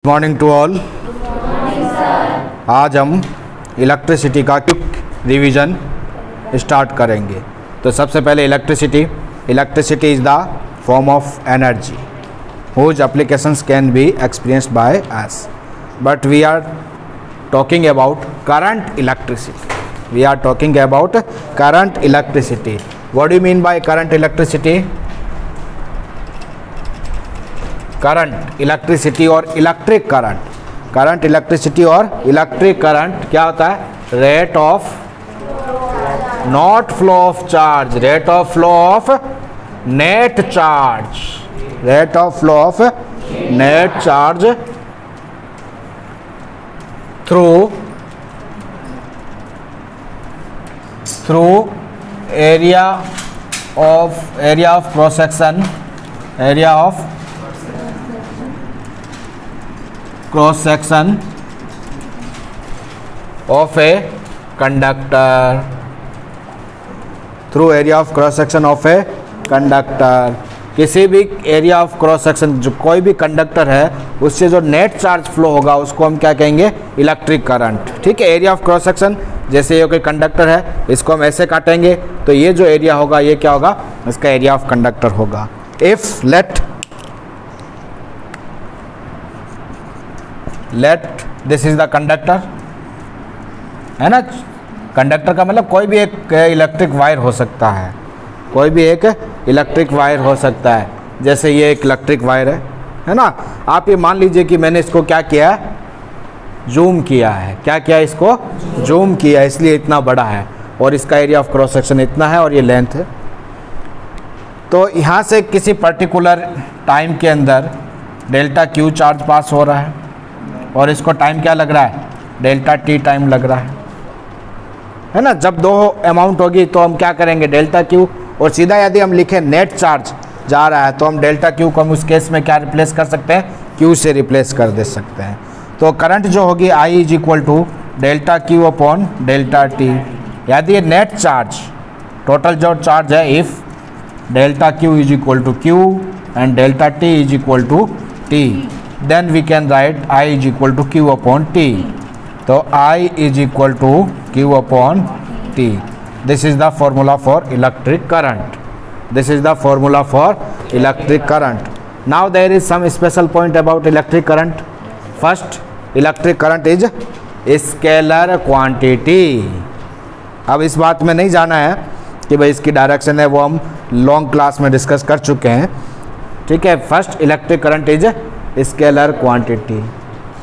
Morning to all. आज हम electricity का क्विक रिवीजन स्टार्ट करेंगे। तो सबसे पहले electricity is the form of energy whose applications can be experienced by us, but we are talking about current electricity. What do you mean by current electricity? Current electricity और electric current क्या होता है? Rate of not flow of charge, rate of flow of net charge through area of cross section of a conductor, through area of cross section of a conductor। किसी भी area of cross section, जो कोई भी conductor है उससे जो net charge flow होगा उसको हम क्या कहेंगे? Electric current. ठीक है, एरिया ऑफ क्रॉस सेक्शन, जैसे ये कोई कंडक्टर है इसको हम ऐसे काटेंगे तो ये जो एरिया होगा ये क्या होगा? इसका एरिया ऑफ कंडक्टर होगा। If let this is the conductor, है ना। कंडक्टर का मतलब कोई भी एक इलेक्ट्रिक वायर हो सकता है, जैसे ये एक इलेक्ट्रिक वायर है ना। आप ये मान लीजिए कि मैंने इसको क्या किया है? जूम किया है। इसको जूम किया, इसलिए इतना बड़ा है और इसका एरिया ऑफ क्रॉस सेक्शन इतना है और ये लेंथ है। तो यहाँ से किसी पर्टिकुलर टाइम के अंदर डेल्टा क्यू चार्ज पास हो रहा है और इसको टाइम क्या लग रहा है? डेल्टा टी टाइम लग रहा है ना। जब दो अमाउंट होगी तो हम क्या करेंगे? डेल्टा क्यू, और सीधा यदि हम लिखें नेट चार्ज जा रहा है तो हम डेल्टा क्यू को हम उस केस में क्या रिप्लेस कर सकते हैं? क्यू से रिप्लेस कर दे सकते हैं। तो करंट जो होगी I is equal to delta Q upon delta T. यदि ये नेट चार्ज, टोटल जो चार्ज है, if delta Q is equal to Q and delta T is equal to T, then we can write I is equal to Q upon T। तो I is equal to Q upon T। This is the formula for electric current। Now there is some special point about electric current। First, electric current is scalar quantity। अब इस बात में नहीं जाना है कि भाई इसकी डायरेक्शन है, वो हम लॉन्ग क्लास में डिस्कस कर चुके हैं। ठीक है, first electric current is scalar quantity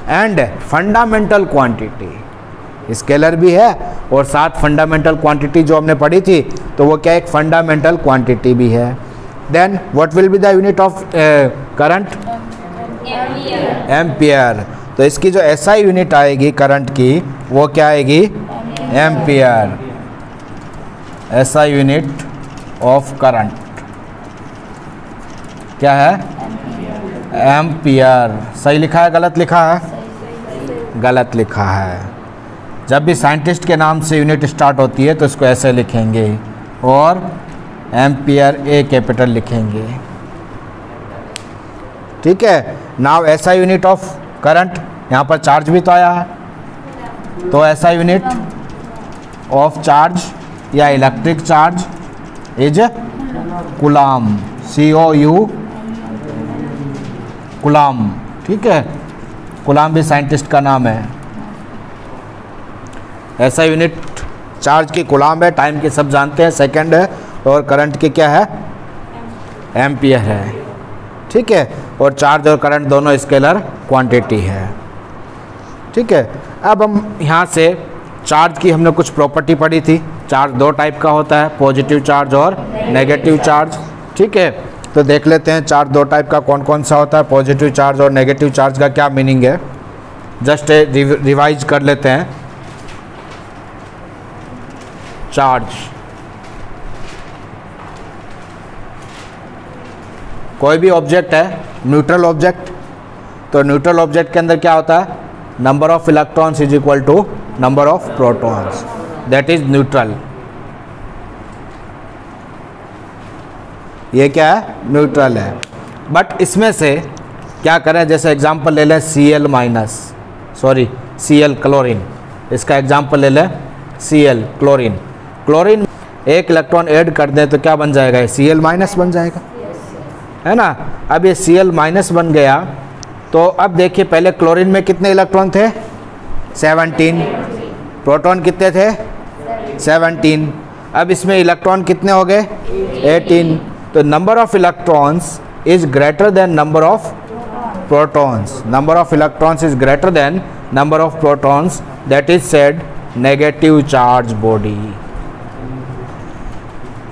and fundamental quantity. Scalar भी है और साथ फंडामेंटल क्वांटिटी जो हमने पढ़ी थी, तो वो क्या एक फंडामेंटल क्वांटिटी भी है। Then what will be the unit of current? Ampere. तो इसकी जो एसआई यूनिट आएगी करंट की, वो क्या आएगी? Ampere. SI unit of current क्या है? एम्पियर। सही लिखा है, गलत लिखा है? गलत लिखा है। जब भी साइंटिस्ट के नाम से यूनिट स्टार्ट होती है तो इसको ऐसे लिखेंगे और एम्पियर ए कैपिटल लिखेंगे। ठीक है। नाउ ऐसा यूनिट ऑफ करंट, यहाँ पर चार्ज भी तो आया है, तो ऐसा यूनिट ऑफ चार्ज या electric charge is coulomb. COU coulomb. ठीक है, कूलम भी साइंटिस्ट का नाम है। ऐसा यूनिट चार्ज की कूलम है, टाइम की सब जानते हैं, सेकंड है, और करंट की क्या है? एम्पियर है। ठीक है, और चार्ज और करंट दोनों स्केलर क्वांटिटी है। ठीक है, अब हम यहाँ से चार्ज की हमने कुछ प्रॉपर्टी पढ़ी थी। चार्ज दो टाइप का होता है, पॉजिटिव चार्ज और नेगेटिव चार्ज। ठीक है, तो देख लेते हैं चार्ज दो टाइप का कौन कौन सा होता है, पॉजिटिव चार्ज और नेगेटिव चार्ज का क्या मीनिंग है। जस्ट रिवाइज कर लेते हैं। चार्ज, कोई भी ऑब्जेक्ट है, न्यूट्रल ऑब्जेक्ट, तो न्यूट्रल ऑब्जेक्ट के अंदर क्या होता है? Number of electrons is equal to number of protons, that is neutral. ये क्या है? न्यूट्रल है। बट इसमें से क्या करें, जैसे एग्जांपल ले लें Cl क्लोरीन, इसका एग्जांपल ले लें Cl क्लोरीन। क्लोरीन एक इलेक्ट्रॉन ऐड कर दें तो क्या बन जाएगा, Cl माइनस बन जाएगा, है ना। अब ये Cl माइनस बन गया तो अब देखिए पहले क्लोरीन में कितने इलेक्ट्रॉन थे, 17, प्रोटॉन कितने थे, 17। अब इसमें इलेक्ट्रॉन कितने हो गए, 18। तो number of electrons is greater than number of protons. Number of electrons is greater than number of protons, that is said negative charge body.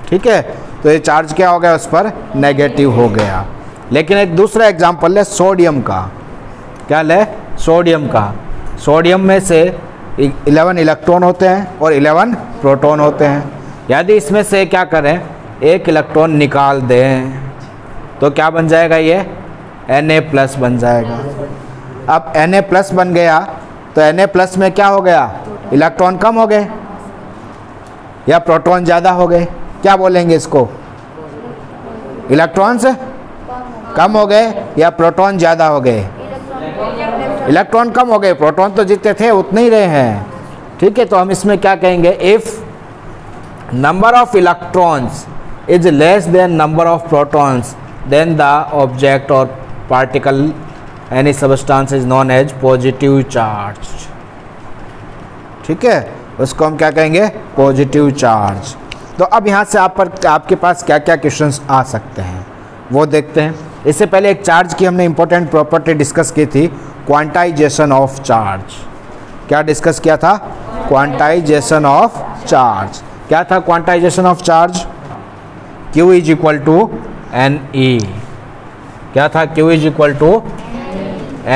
ठीक है, तो ये चार्ज क्या हो गया, उस पर नेगेटिव हो गया। लेकिन एक दूसरा एग्जांपल ले सोडियम का। क्या ले, सोडियम का। सोडियम में से 11 इलेक्ट्रॉन होते हैं और 11 प्रोटॉन होते हैं। यदि इसमें से क्या करें, एक इलेक्ट्रॉन निकाल दें तो क्या बन जाएगा, ये Na+ बन जाएगा। अब Na+ बन गया तो Na+ में क्या हो गया, इलेक्ट्रॉन कम हो गए या प्रोटॉन ज़्यादा हो गए, क्या बोलेंगे इसको, इलेक्ट्रॉन्स कम हो गए या प्रोटॉन ज़्यादा हो गए, इलेक्ट्रॉन कम हो गए, प्रोटॉन तो जितने थे उतने ही रहे हैं। ठीक है, तो हम इसमें क्या कहेंगे, if number of electrons is less than number of protons then the object और particle any substance is known as positive charge. ठीक है, उसको हम क्या कहेंगे, पॉजिटिव चार्ज। तो अब यहाँ से आपके पास क्या क्या क्वेश्चंस आ सकते हैं वो देखते हैं। इससे पहले एक चार्ज की हमने इंपॉर्टेंट प्रॉपर्टी डिस्कस की थी, क्वांटाइजेशन ऑफ चार्ज। क्या डिस्कस किया था, क्वांटाइजेशन ऑफ चार्ज। क्या था quantisation of charge, Q is equal to Ne। क्या था, Q is equal to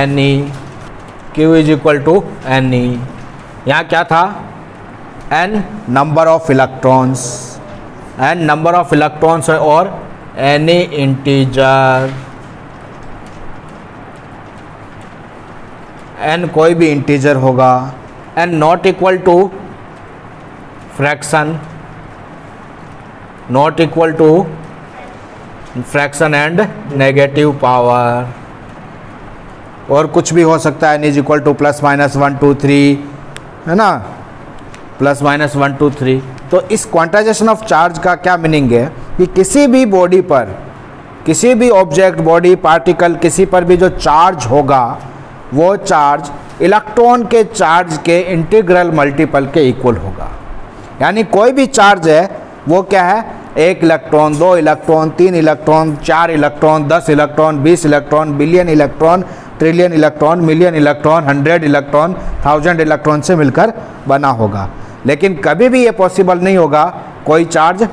Ne, Q is equal to Ne। यहाँ क्या था, n number of electrons, n number of electrons और एनी इंटीजर, n कोई भी इंटीजर होगा, n not equal to fraction, not equal to fraction and negative power, और कुछ भी हो सकता है, n इज इक्वल टू ±1 2 3, है ना, ±1 2 3। तो इस क्वांटाइजेशन ऑफ चार्ज का क्या मीनिंग है कि किसी भी बॉडी पर, किसी भी ऑब्जेक्ट, बॉडी, पार्टिकल, किसी पर भी जो चार्ज होगा वो चार्ज इलेक्ट्रॉन के चार्ज के इंटीग्रल मल्टीपल के इक्वल होगा। यानी कोई भी चार्ज है वो क्या है, 1 electron, 2 electron, 3 electron, 4 electron, 10 electron, 20 electron, billion electron, trillion electron, million electron, 100 electron, 1000 electron से मिलकर बना होगा। लेकिन कभी भी ये पॉसिबल नहीं होगा कोई चार्ज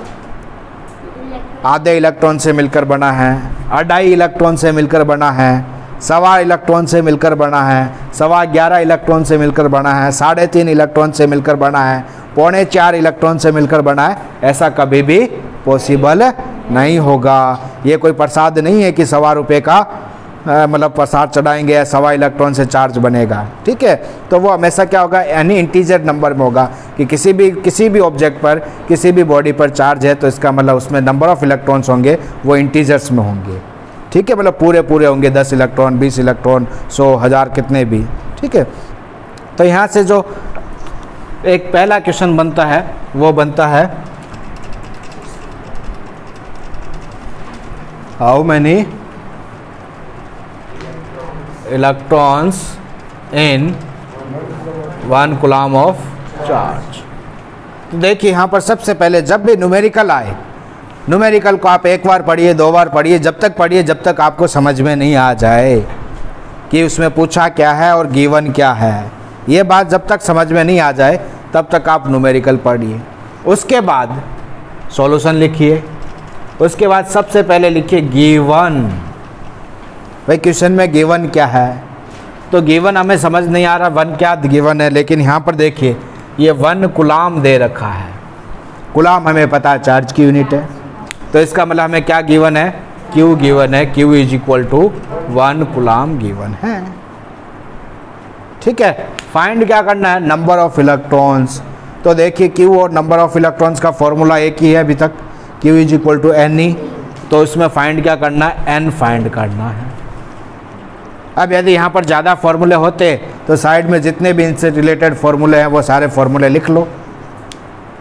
आधे इलेक्ट्रॉन से मिलकर बना है, 2.5 इलेक्ट्रॉन से मिलकर बना है, 1.25 इलेक्ट्रॉन से मिलकर बना है, 11.25 इलेक्ट्रॉन से मिलकर बना है, 3.5 इलेक्ट्रॉन से मिलकर बना है, 3.25 इलेक्ट्रॉन से मिलकर बना है। ऐसा कभी भी पॉसिबल नहीं होगा। ये कोई प्रसाद नहीं है कि ₹1.25 का मतलब प्रसाद चढ़ाएंगे या 1.25 इलेक्ट्रॉन से चार्ज बनेगा। ठीक है, तो वो हमेशा क्या होगा, यानी इंटीजर नंबर में होगा कि किसी भी ऑब्जेक्ट पर, किसी भी बॉडी पर चार्ज है तो इसका मतलब उसमें नंबर ऑफ इलेक्ट्रॉन्स होंगे वो इंटीजर्स में होंगे। ठीक है, मतलब पूरे होंगे, 10 इलेक्ट्रॉन, 20 इलेक्ट्रॉन, 100, 1000, कितने भी। ठीक है, तो यहाँ से जो एक पहला क्वेश्चन बनता है वो बनता है, how many electrons in 1 coulomb of charge. तो देखिए यहाँ पर सबसे पहले जब भी न्यूमेरिकल आए, न्यूमेरिकल को आप 1 बार पढ़िए, 2 बार पढ़िए, जब तक पढ़िए जब तक आपको समझ में नहीं आ जाए कि उसमें पूछा क्या है और गिवन क्या है। ये बात जब तक समझ में नहीं आ जाए तब तक आप न्यूमेरिकल पढ़िए। उसके बाद सॉल्यूशन लिखिए, उसके बाद सबसे पहले लिखिए गिवन। भाई क्वेश्चन में गिवन क्या है, तो गिवन हमें समझ नहीं आ रहा 1 क्या गिवन है, लेकिन यहाँ पर देखिए ये 1 कूलम दे रखा है। कूलम हमें पता है चार्ज की यूनिट है, तो इसका मतलब हमें क्या गिवन है, Q गिवन है, Q is equal to 1 coulomb given है। ठीक है, फाइंड क्या करना है, नंबर ऑफ इलेक्ट्रॉन्स। तो देखिए Q और नंबर ऑफ इलेक्ट्रॉन्स का फॉर्मूला एक ही है अभी तक, Q is equal to Ne। तो इसमें फाइंड क्या करना है, N फाइंड करना है। अब यदि यहाँ पर ज़्यादा फॉर्मूले होते तो साइड में जितने भी इनसे रिलेटेड फॉर्मूले हैं वो सारे फॉर्मूले लिख लो,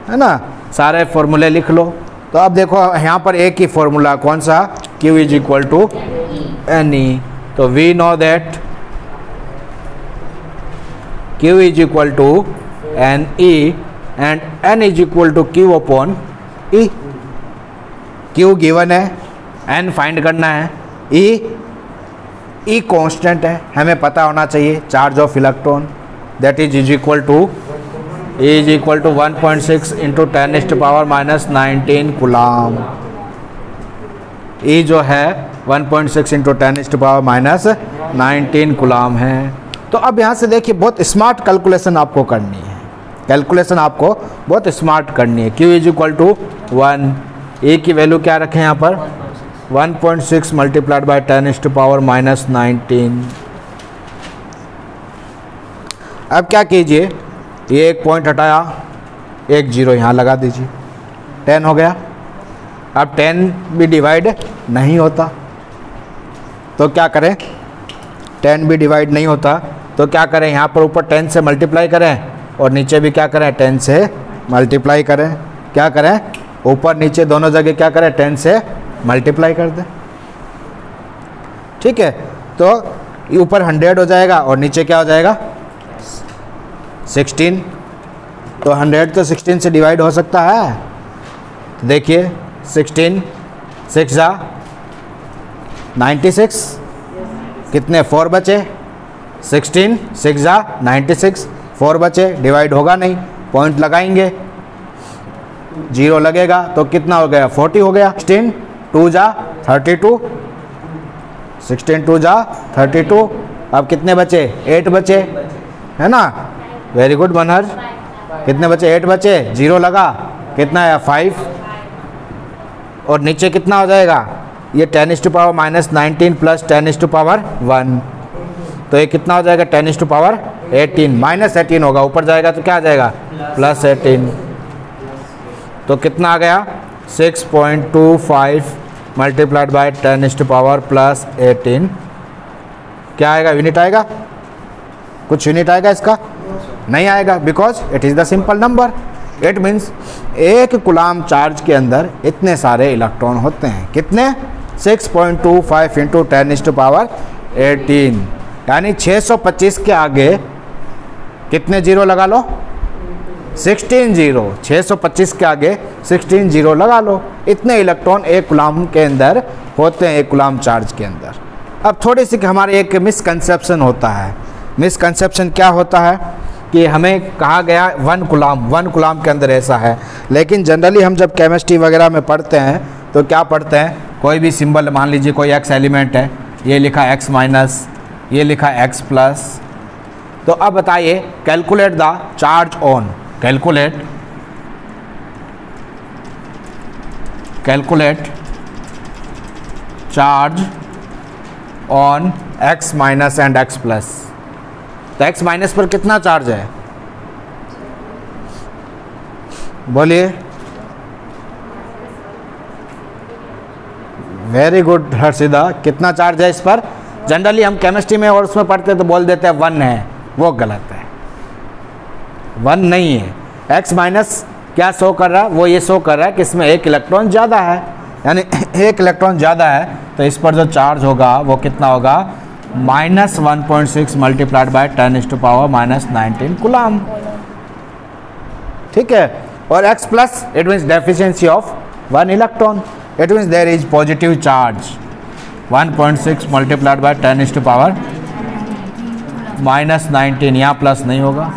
है ना, सारे फॉर्मूले लिख लो। तो अब देखो यहाँ पर एक ही फॉर्मूला, कौन सा, Q is equal to N E. तो we know that Q is equal to N E and N is equal to Q upon E। Q given है, N फाइंड करना है, E कांस्टेंट है, हमें पता होना चाहिए charge of electron, that is equal to E is equal to 1.6 into 10⁻⁻19 coulomb. E जो है 1.6 इंटू 10⁻⁻19 कूलाम है। तो अब यहाँ से देखिए बहुत स्मार्ट कैलकुलेशन आपको करनी है, कैलकुलेशन आपको बहुत स्मार्ट करनी है। Q is equal to 1, E की वैल्यू क्या रखें यहाँ पर 1.6 मल्टीप्लाइड बाई 10⁻⁻19। अब क्या कीजिए, ये एक पॉइंट हटाया, एक जीरो यहाँ लगा दीजिए, 10 हो गया। अब 10 भी डिवाइड नहीं होता तो क्या करें, 10 भी डिवाइड नहीं होता तो क्या करें, यहाँ पर ऊपर 10 से मल्टीप्लाई करें और नीचे भी क्या करें, 10 से मल्टीप्लाई करें। क्या करें, ऊपर नीचे दोनों जगह क्या करें, 10 से मल्टीप्लाई कर दें। ठीक है, तो ऊपर 100 हो जाएगा और नीचे क्या हो जाएगा 16। तो 100 तो 16 से डिवाइड हो सकता है। तो देखिए 16 6 जा 96, कितने 4 बचे, 16 6 जा 96, 4 बचे, डिवाइड होगा नहीं, पॉइंट लगाएंगे, जीरो लगेगा तो कितना हो गया 40 हो गया। 16 2 जा 32, 16 2 जा 32, अब कितने बचे 8 बचे, है ना, वेरी गुड मनहर, कितने बचे 8 बचे, जीरो लगा, कितना है 5, और नीचे कितना हो जाएगा ये 10⁻⁻19 प्लस 10⁻1, तो ये कितना हो जाएगा 10⁻18, -18 होगा, ऊपर जाएगा तो क्या आ जाएगा +18, तो कितना आ गया 6.25 मल्टीप्लाइड बाई 10⁻+18, क्या आएगा, यूनिट आएगा, कुछ यूनिट आएगा इसका, नहीं आएगा, because it is the simple number. It means एक कूलाम चार्ज के अंदर इतने सारे इलेक्ट्रॉन होते हैं, कितने 6.25 इंटू 10⁻18, यानी 625 के आगे कितने जीरो लगा लो, 16 जीरो, 625 के आगे 16 जीरो लगा लो। इतने इलेक्ट्रॉन एक कूलाम के अंदर होते हैं, एक कूलाम चार्ज के अंदर। अब थोड़ी सी हमारे एक मिसकंसेप्शन होता है। मिसकंसेप्शन क्या होता है कि हमें कहा गया 1 कूलाम के अंदर ऐसा है, लेकिन जनरली हम जब केमिस्ट्री वगैरह में पढ़ते हैं तो क्या पढ़ते हैं, कोई भी सिंबल, मान लीजिए कोई x एलिमेंट है, ये लिखा x माइनस, ये लिखा x प्लस। तो अब बताइए calculate the charge on, calculate charge on x minus and x plus. तो x माइनस पर कितना चार्ज है, बोलिए, वेरी गुड हर्षिदा, कितना चार्ज है इस पर। जनरली हम केमिस्ट्री में और उसमें पढ़ते हैं तो बोल देते हैं 1 है, वो गलत है, 1 नहीं है। x माइनस क्या शो कर रहा है, वो ये शो कर रहा है कि इसमें एक इलेक्ट्रॉन ज़्यादा है, यानी एक इलेक्ट्रॉन ज़्यादा है, तो इस पर जो चार्ज होगा वो कितना होगा -1.6 मल्टीप्लाइड बाई 10⁻⁻19 कूलाम। ठीक है, और x plus it means deficiency of 1 electron, it means there is positive charge 1.6 multiplied by 10⁻⁻19, यहाँ प्लस नहीं होगा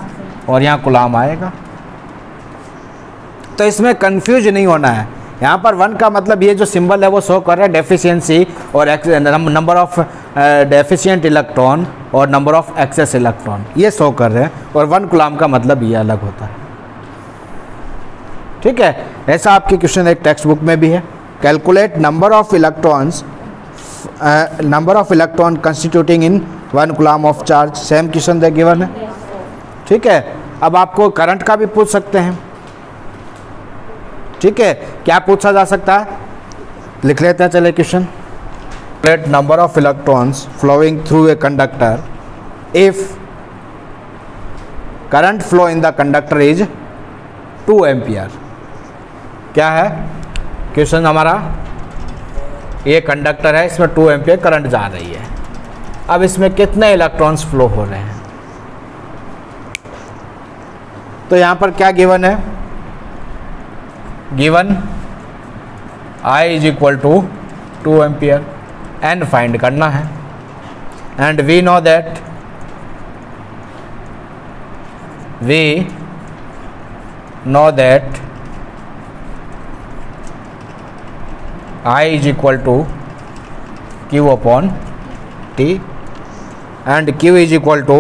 और यहाँ कूलाम आएगा। तो इसमें कंफ्यूज नहीं होना है, यहाँ पर 1 का मतलब ये जो सिंबल है वो शो कर रहा है डेफिशिएंसी और नंबर ऑफ डेफिशिएंट इलेक्ट्रॉन और नंबर ऑफ एक्सेस इलेक्ट्रॉन, ये शो कर रहे हैं, और 1 कूलाम का मतलब ये अलग होता है। ठीक है, ऐसा आपके क्वेश्चन एक टेक्स्ट बुक में भी है, calculate number of electron constituting in 1 coulomb of charge, same question they given है। ठीक है, अब आपको करंट का भी पूछ सकते हैं। ठीक है, क्या पूछा जा सकता है, लिख लेते हैं, चले question. calculate number of electrons flowing through a conductor if current flow in the conductor is 2 ampere. क्या है क्वेश्चन हमारा? ये कंडक्टर है, इसमें 2 एम्पियर करंट जा रही है। अब इसमें कितने इलेक्ट्रॉन्स फ्लो हो रहे हैं? तो यहां पर क्या गिवन है? Given I is equal to 2 ampere, N find करना है, and we know that I is equal to Q upon T, and Q is equal to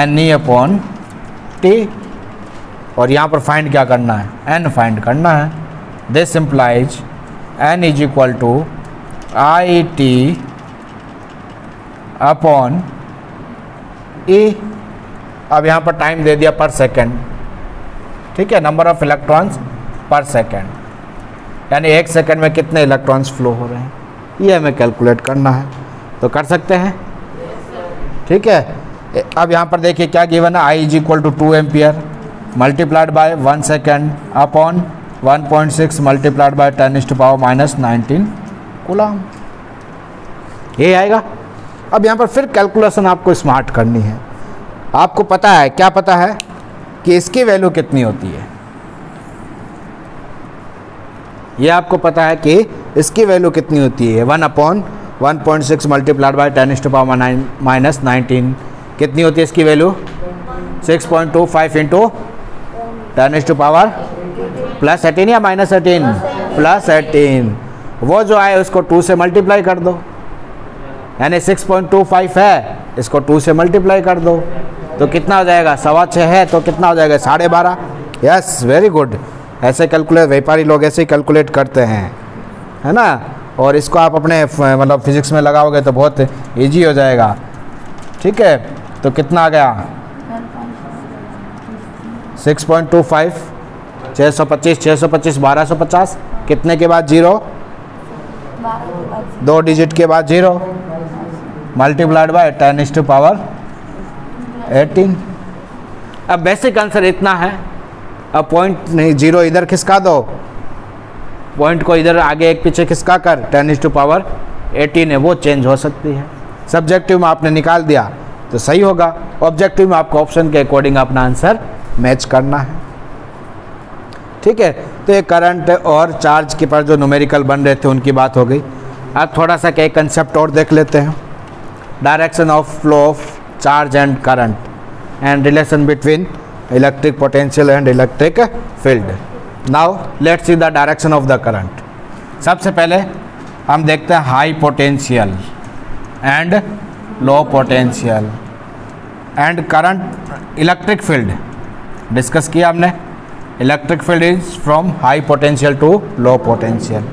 NE upon T, और यहाँ पर फाइंड क्या करना है? N फाइंड करना है। This implies N is equal to IT upon E। अब यहाँ पर टाइम दे दिया पर सेकेंड, ठीक है, नंबर ऑफ इलेक्ट्रॉन्स पर सेकेंड, यानी 1 सेकेंड में कितने इलेक्ट्रॉन्स फ्लो हो रहे हैं, ये हमें कैलकुलेट करना है। तो कर सकते हैं, ठीक है। अब यहाँ पर देखिए क्या गिवन है? I is equal to 2 ampere multiplied by 1 second upon 1.6 multiplied by 10⁻⁻19 coulomb, ये आएगा। अब यहाँ पर फिर कैलकुलेशन आपको स्मार्ट करनी है। आपको पता है, क्या पता है कि इसकी वैल्यू कितनी होती है? ये आपको पता है कि इसकी वैल्यू कितनी होती है? 1/1.6 मल्टीप्लाइड बाय 10⁻⁻19 कितनी होती है इसकी वैल्यू? 6.25 इंटू 10⁻+ 18 या -18? +18। वो जो आए उसको 2 से मल्टीप्लाई कर दो, यानी 6.25 है, इसको 2 से मल्टीप्लाई कर दो तो कितना हो जाएगा? 6.25 है तो कितना हो जाएगा? 12.5। Yes, very good. ऐसे कैलकुलेट, व्यापारी लोग ऐसे ही कैलकुलेट करते हैं, है ना। और इसको आप अपने मतलब फिजिक्स में लगाओगे तो बहुत इजी हो जाएगा, ठीक है। तो कितना आ गया? 6.25, 625, 625 1250, कितने के बाद 0? 2 डिजिट के बाद 0 मल्टीप्लाइड बाय 10⁻18। अब बेसिक आंसर इतना है। अब पॉइंट नहीं, 0 इधर खिसका दो, पॉइंट को इधर आगे एक पीछे खिसका कर 10⁻18 है, वो चेंज हो सकती है। सब्जेक्टिव में आपने निकाल दिया तो सही होगा, ऑब्जेक्टिव में आपको ऑप्शन के अकॉर्डिंग अपना आंसर मैच करना है, ठीक है। तो ये करंट और चार्ज के पर जो न्यूमेरिकल बन रहे थे उनकी बात हो गई। अब थोड़ा सा क्या कंसेप्ट और देख लेते हैं। Direction of flow of charge and current and relation between electric potential and electric field. Now let's see the direction of the current. सबसे पहले हम देखते हैं high potential and low potential and current electric field discuss किया हमने। Electric field is from high potential to low potential,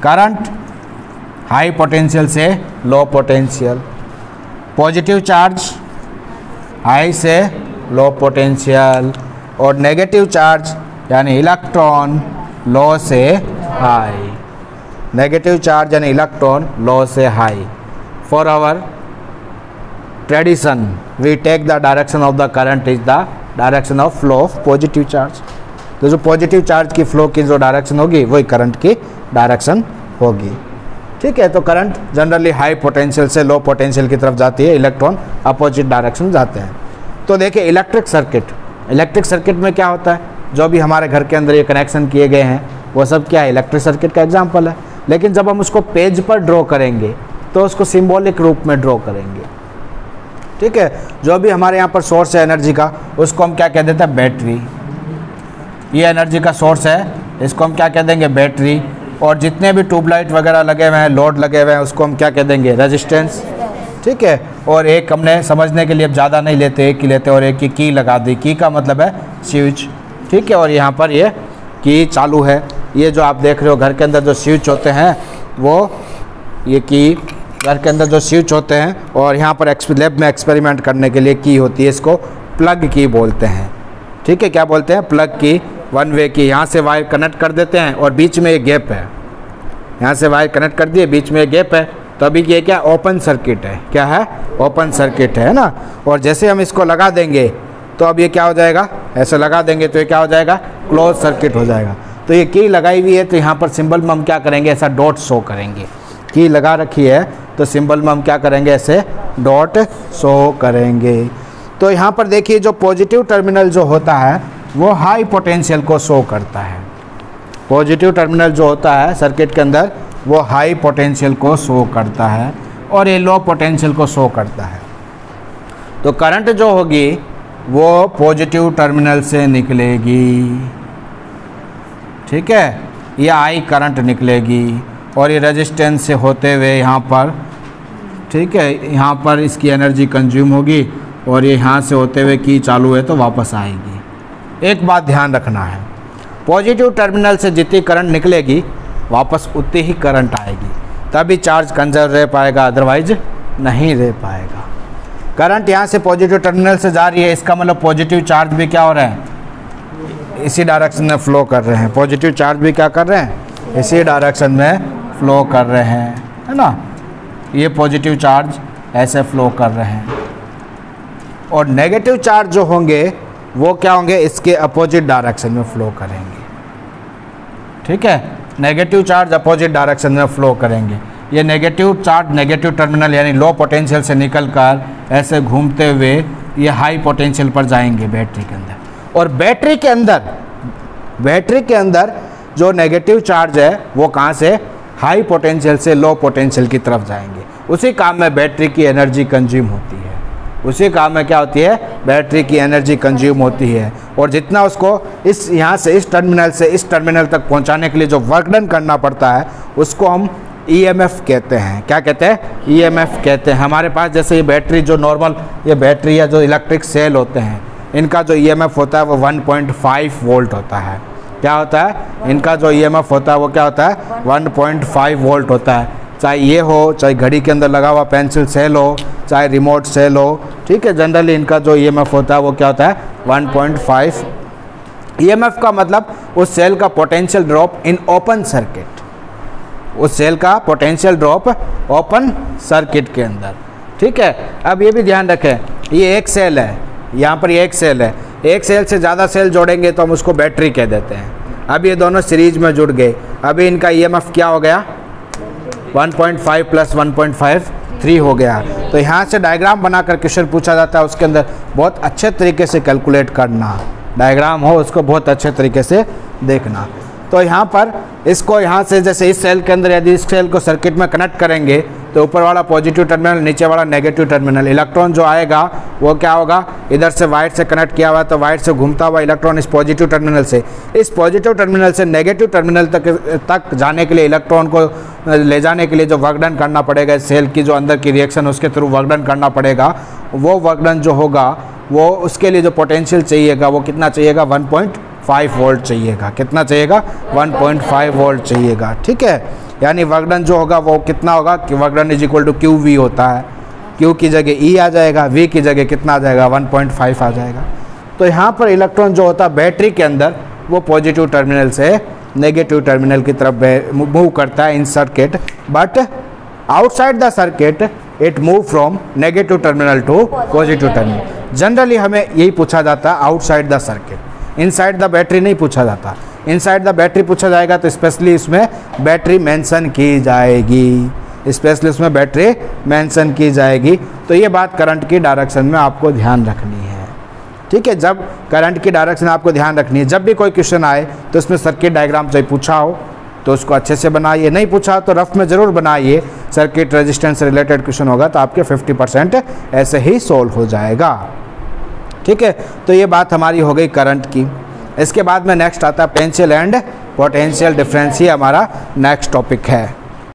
current high potential से low potential, positive charge high से low potential और नेगेटिव चार्ज यानी electron low से high, negative charge यानी electron low से high. For our tradition we take the direction of the current is the direction of flow of positive charge. तो जो positive charge की flow की जो direction होगी वही करंट की डायरेक्शन होगी, ठीक है। तो करंट जनरली हाई पोटेंशियल से लो पोटेंशियल की तरफ जाती है, इलेक्ट्रॉन अपोजिट डायरेक्शन जाते हैं। तो देखिए इलेक्ट्रिक सर्किट, इलेक्ट्रिक सर्किट में क्या होता है? जो भी हमारे घर के अंदर ये कनेक्शन किए गए हैं वो सब क्या है? इलेक्ट्रिक सर्किट का एग्जाम्पल है। लेकिन जब हम उसको पेज पर ड्रॉ करेंगे तो उसको सिंबॉलिक रूप में ड्रॉ करेंगे, ठीक है। जो भी हमारे यहाँ पर सोर्स है एनर्जी का, उसको हम क्या कह देते हैं? बैटरी। ये एनर्जी का सोर्स है, इसको हम क्या कह देंगे? बैटरी। और जितने भी ट्यूबलाइट वगैरह लगे हुए हैं, लोड लगे हुए हैं, उसको हम क्या कह देंगे? रेजिस्टेंस, ठीक है। और एक हमने समझने के लिए अब ज़्यादा नहीं लेते, एक ही लेते और एक की लगा दी। की का मतलब है स्विच, ठीक है। और यहाँ पर ये की चालू है। ये जो आप देख रहे हो घर के अंदर जो स्विच होते हैं वो ये की घर के अंदर जो स्विच होते हैं, और यहाँ पर लैब में एक्सपेरिमेंट करने के लिए की होती है, इसको प्लग की बोलते हैं, ठीक है। क्या बोलते हैं? प्लग की, वन वे की। यहाँ से वायर कनेक्ट कर देते हैं और बीच में एक गैप है, यहाँ से वायर कनेक्ट कर दिए, बीच में गैप है, तो अभी ये क्या ओपन सर्किट है, क्या है ओपन सर्किट है ना। और जैसे हम इसको लगा देंगे तो अब ये क्या हो जाएगा, ऐसे लगा देंगे तो ये क्या हो जाएगा क्लोज सर्किट हो जाएगा। तो ये की लगाई हुई है तो यहाँ पर सिंबल में हम क्या करेंगे, ऐसा डॉट शो करेंगे। की लगा रखी है तो सिंबल में हम क्या करेंगे, ऐसे डॉट शो करेंगे। तो यहाँ पर देखिए जो पॉजिटिव टर्मिनल जो होता है वो हाई पोटेंशियल को शो करता है। पॉजिटिव टर्मिनल जो होता है सर्किट के अंदर वो हाई पोटेंशियल को शो करता है और ये लो पोटेंशियल को शो करता है। तो करंट जो होगी वो पॉजिटिव टर्मिनल से निकलेगी, ठीक है, ये आई करंट निकलेगी और ये रेजिस्टेंस से होते हुए यहाँ पर, ठीक है, यहाँ पर इसकी एनर्जी कंज्यूम होगी और ये यहाँ से होते हुए की चालू है तो वापस आएगी। एक बात ध्यान रखना है, पॉजिटिव टर्मिनल से जितनी करंट निकलेगी वापस उतनी ही करंट आएगी, तभी चार्ज कंजर्व रह पाएगा, अदरवाइज नहीं रह पाएगा। करंट यहाँ से पॉजिटिव टर्मिनल से जा रही है, इसका मतलब पॉजिटिव चार्ज भी क्या हो रहे हैं, इसी डायरेक्शन में फ्लो कर रहे हैं। पॉजिटिव चार्ज भी क्या कर रहे हैं, इसी डायरेक्शन में फ्लो कर रहे हैं, है ना। ये पॉजिटिव चार्ज ऐसे फ्लो कर रहे हैं और नेगेटिव चार्ज जो होंगे वो क्या होंगे, इसके अपोजिट डायरेक्शन में फ्लो करेंगे, ठीक है। नेगेटिव चार्ज अपोजिट डायरेक्शन में फ्लो करेंगे। ये नेगेटिव चार्ज नेगेटिव टर्मिनल यानी लो पोटेंशियल से निकलकर ऐसे घूमते हुए ये हाई पोटेंशियल पर जाएंगे बैटरी के अंदर। और बैटरी के अंदर जो नेगेटिव चार्ज है वो कहाँ से, हाई पोटेंशियल से लो पोटेंशियल की तरफ जाएंगे। उसी काम में बैटरी की एनर्जी कंज्यूम होती है, उसी काम में क्या होती है, बैटरी की एनर्जी कंज्यूम होती है। और जितना उसको इस यहाँ से इस टर्मिनल से इस टर्मिनल तक पहुँचाने के लिए जो वर्क डन करना पड़ता है उसको हम ईएमएफ कहते हैं। क्या कहते हैं, ईएमएफ कहते हैं। हमारे पास जैसे ये बैटरी जो नॉर्मल ये बैटरी या जो इलेक्ट्रिक सेल होते हैं इनका जो ईएमएफ होता है वो 1.5 वोल्ट होता है। क्या होता है, इनका जो ईएमएफ होता है वो क्या होता है, 1.5 वोल्ट होता है। चाहे ये हो, चाहे घड़ी के अंदर लगा हुआ पेंसिल सेल हो, चाहे रिमोट सेल हो, ठीक है, जनरली इनका जो ईएमएफ होता है वो क्या होता है 1.5। ईएमएफ का मतलब उस सेल का potential drop in open circuit, उस सेल का पोटेंशियल ड्रॉप ओपन सर्किट के अंदर, ठीक है। अब ये भी ध्यान रखें, ये एक सेल है, यहाँ पर ये एक सेल है, एक सेल से ज़्यादा सेल जोड़ेंगे तो हम उसको बैटरी कह देते हैं। अब ये दोनों सीरीज में जुड़ गए, अभी इनका ईएमएफ क्या हो गया, 1.5 + 1.5 3 हो गया। तो यहाँ से डायग्राम बनाकर क्वेश्चन पूछा जाता है, उसके अंदर बहुत अच्छे तरीके से कैलकुलेट करना, डायग्राम हो उसको बहुत अच्छे तरीके से देखना। तो यहाँ पर इसको यहाँ से जैसे इस सेल के अंदर यदि इस सेल को सर्किट में कनेक्ट करेंगे तो ऊपर वाला पॉजिटिव टर्मिनल, नीचे वाला नेगेटिव टर्मिनल, इलेक्ट्रॉन जो आएगा वो क्या होगा, इधर से वायर से कनेक्ट किया हुआ तो वायर से घूमता हुआ इलेक्ट्रॉन इस पॉजिटिव टर्मिनल से, इस पॉजिटिव टर्मिनल से नेगेटिव टर्मिनल तक जाने के लिए, इलेक्ट्रॉन को ले जाने के लिए जो वर्क डन करना पड़ेगा, इस सेल की जो अंदर की रिएक्शन उसके थ्रू वर्क डन करना पड़ेगा, वो वर्क डन जो होगा वो उसके लिए जो पोटेंशियल चाहिएगा वो कितना चाहिएगा, 1.5 वोल्ट चाहिएगा। कितना चाहिएगा, 1.5 वोल्ट चाहिएगा, ठीक है। यानी वर्क डन जो होगा वो कितना होगा, कि वर्क डन = QV होता है। Q की जगह E आ जाएगा, V की जगह कितना आ जाएगा, 1.5 आ जाएगा। तो यहाँ पर इलेक्ट्रॉन जो होता है बैटरी के अंदर वो पॉजिटिव टर्मिनल से नेगेटिव टर्मिनल की तरफ मूव करता है in circuit, but outside the circuit it move from negative terminal to positive terminal. Generally हमें यही पूछा जाता है outside the circuit, inside the battery नहीं पूछा जाता। इनसाइड द बैटरी पूछा जाएगा तो स्पेशली इसमें बैटरी मेंशन की जाएगी, स्पेशली उसमें बैटरी मेंशन की जाएगी। तो ये बात करंट की डायरेक्शन में आपको ध्यान रखनी है, ठीक है। जब करंट की डायरेक्शन आपको ध्यान रखनी है, जब भी कोई क्वेश्चन आए तो उसमें सर्किट डायग्राम चाहे पूछा हो तो उसको अच्छे से बनाइए, नहीं पूछा तो रफ में ज़रूर बनाइए। सर्किट रेजिस्टेंस से रिलेटेड क्वेश्चन होगा तो आपके 50% ऐसे ही सोल्व हो जाएगा, ठीक है। तो ये बात हमारी हो गई करंट की। इसके बाद में नेक्स्ट आता है पोटेंशियल एंड पोटेंशियल डिफरेंस, ही हमारा नेक्स्ट टॉपिक है।